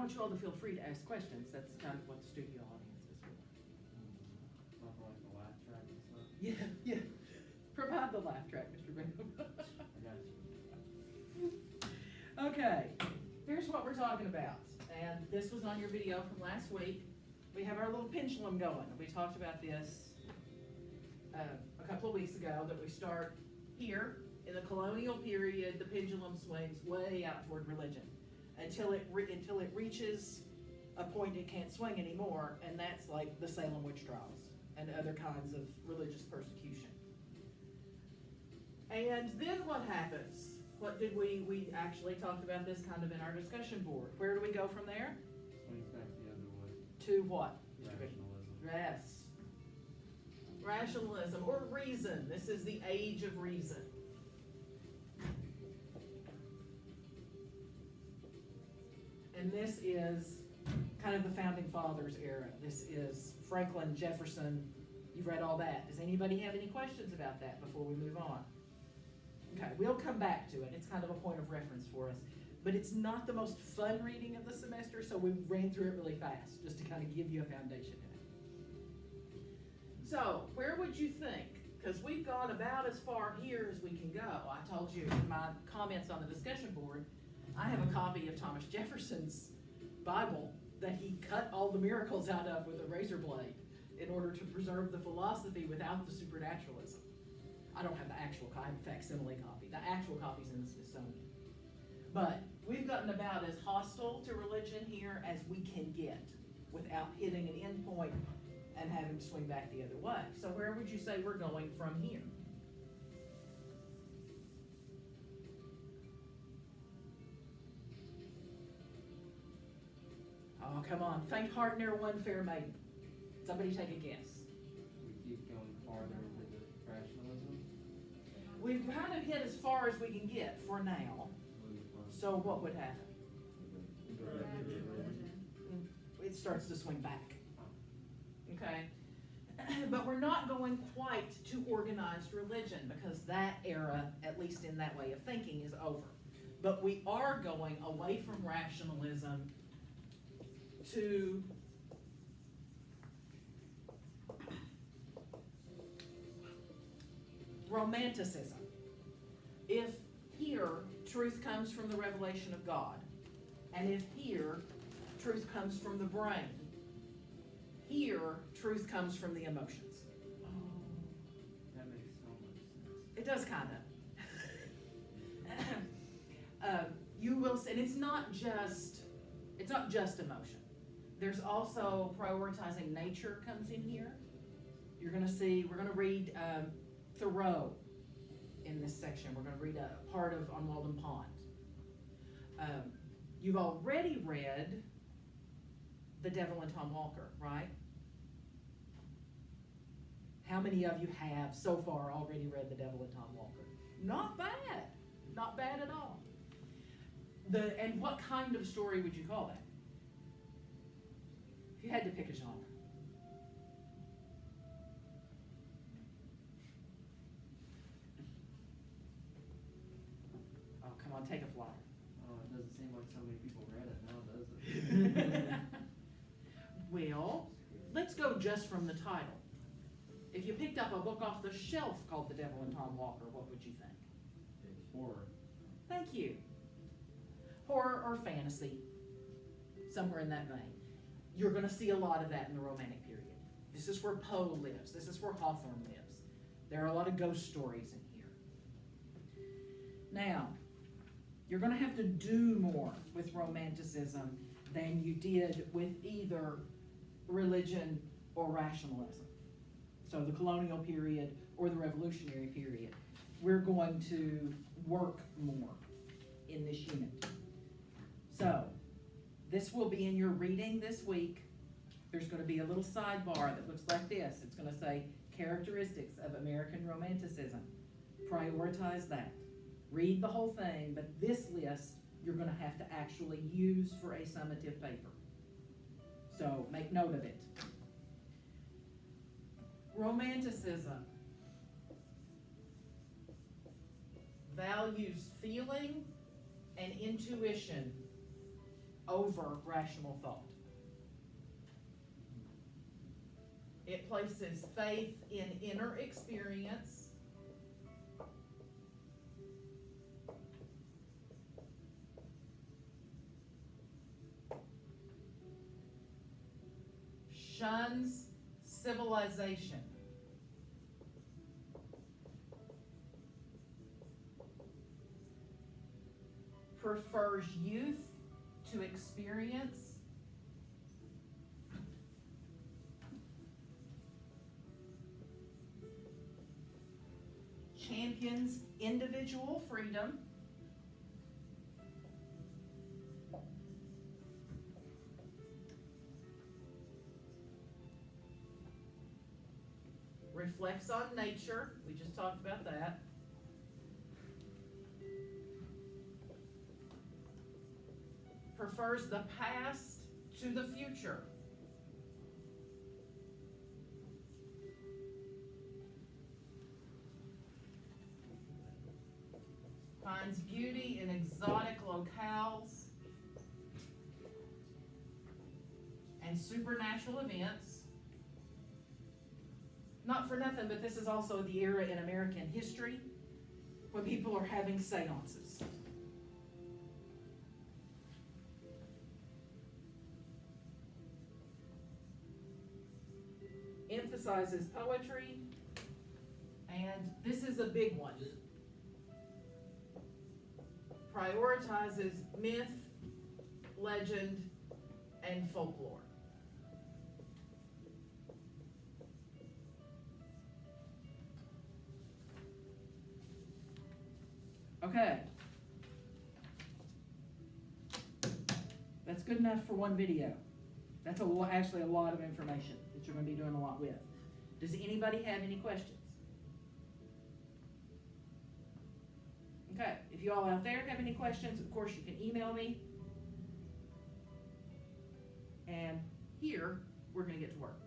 want you all to feel free to ask questions. That's kind of what the studio audience is for. Not for like the laugh track and stuff. Yeah, yeah. Provide the laugh track, Mr. Bingham. I got you. Okay, here's what we're talking about. And this was on your video from last week. We have our little pendulum going. We talked about this a couple of weeks ago, that we start here. In the colonial period, the pendulum swings way out toward religion until it reaches a point it can't swing anymore, and that's like the Salem witch trials and other kinds of religious persecution. And then what happens? What did we actually talked about this kind of in our discussion board. Where do we go from there? Swings back the other way. To what? Rationalism. Yes. Rationalism or reason. This is the age of reason. And this is kind of the Founding Fathers era. This is Franklin, Jefferson. You've read all that. Does anybody have any questions about that before we move on? Okay, we'll come back to it. It's kind of a point of reference for us. But it's not the most fun reading of the semester, so we ran through it really fast, just to kind of give you a foundation in it. So, where would you think? Because we've gone about as far here as we can go. I told you in my comments on the discussion board, I have a copy of Thomas Jefferson's Bible that he cut all the miracles out of with a razor blade in order to preserve the philosophy without the supernaturalism. I don't have the actual copy, I have a facsimile copy. The actual copy's in the Smithsonian. But we've gotten about as hostile to religion here as we can get without hitting an end point and having to swing back the other way. So where would you say we're going from here? Oh, come on. Faint heart, ne'er one fair maiden. Somebody take a guess. We keep going farther into the rationalism. We've kind of hit as far as we can get for now. So what would happen? It starts to swing back. Okay? But we're not going quite to organized religion, because that era, at least in that way of thinking, is over. But we are going away from rationalism to Romanticism. If here truth comes from the revelation of God, and if here truth comes from the brain, here truth comes from the emotions. That makes so much sense. It does kind of. You will, and it's not just emotion. There's also prioritizing nature comes in here. You're going to see, we're going to read Thoreau in this section. We're going to read a part of On Walden Pond. You've already read The Devil and Tom Walker, right? How many of you have so far already read The Devil and Tom Walker? Not bad. Not bad at all. And what kind of story would you call that? If you had to pick a genre. Oh, come on, take a flyer. Oh, it doesn't seem like so many people read it now, does it? Well, let's go just from the title. If you picked up a book off the shelf called The Devil and Tom Walker, what would you think? Horror. Thank you. Horror or fantasy, somewhere in that vein. You're going to see a lot of that in the Romantic period. This is where Poe lives. This is where Hawthorne lives. There are a lot of ghost stories in here. Now, you're going to have to do more with Romanticism than you did with either religion or rationalism. So the colonial period or the revolutionary period. We're going to work more in this unit. So, this will be in your reading this week. There's going to be a little sidebar that looks like this. It's going to say, Characteristics of American Romanticism. Prioritize that. Read the whole thing, but this list you're going to have to actually use for a summative paper. So, make note of it. Romanticism values feeling and intuition over rational thought. It places faith in inner experience shuns civilization. Prefers youth to experience. Champions individual freedom. Reflects on nature. We just talked about that. Prefers the past to the future. Finds beauty in exotic locales and supernatural events. Not for nothing, but this is also the era in American history when people are having seances. Emphasizes poetry, and this is a big one. Prioritizes myth, legend, and folklore. Okay. That's good enough for one video. That's actually a lot of information that you're going to be doing a lot with. Does anybody have any questions? Okay, if you all out there have any questions, of course you can email me. And here, we're going to get to work.